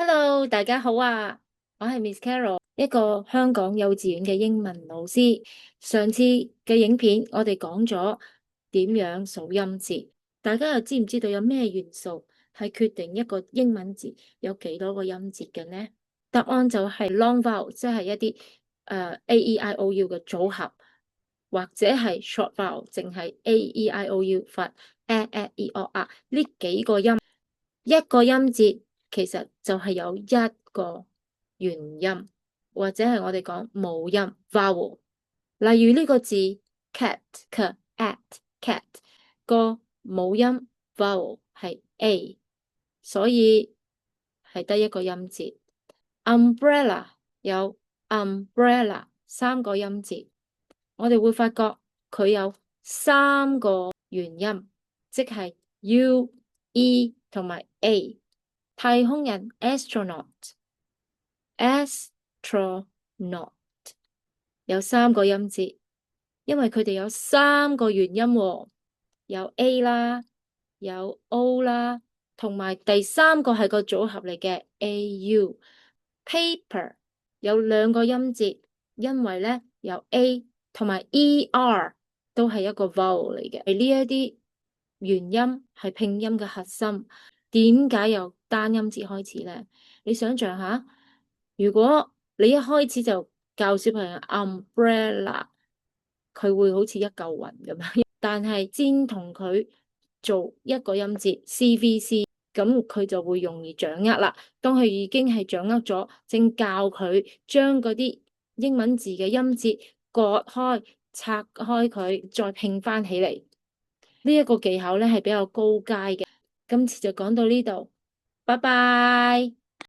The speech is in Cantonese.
Hello，大家好啊！我係 Miss Carol，一個香港幼稚園嘅英文老師。上次嘅影片我哋講咗點樣數音節，大家又知唔知道有咩元素係決定一個英文字有幾多個音節嘅呢？答案就係 long vowel，即係一啲A E I O U 嘅組合，或者係 short vowel，淨係 A E I O U 發 E O R 呢幾個音，一個音節其實就係有一個元音，或者係我哋講母音 vowel。例如呢個字 cat cat 個母音 vowel 係 A，所以係得一個音節。umbrella 有 umbrella 三個音節，我哋會發覺佢有三個元音，即係 U、E 同埋 A。太空人 astronaut 有三個音節，因為佢哋有三個元音喎，有 A 啦，有 O 啦，同埋第三個係個組合嚟嘅 AU。paper 有兩個音節，因為咧有 A 同埋 ER 都係一個 vowel 嚟嘅，呢一啲元音係拼音嘅核心。點解由單音節開始呢？你想象下，如果你一開始就教小朋友 umbrella，佢會好似一嚿雲咁樣。但係先同佢做一個音節 CVC，咁佢就會容易掌握啦。當佢已經係掌握咗，正教佢將嗰啲英文字嘅音節割開、拆開佢，再拼翻起嚟。呢一個技巧咧係比較高階嘅。今次就講到呢度，拜拜。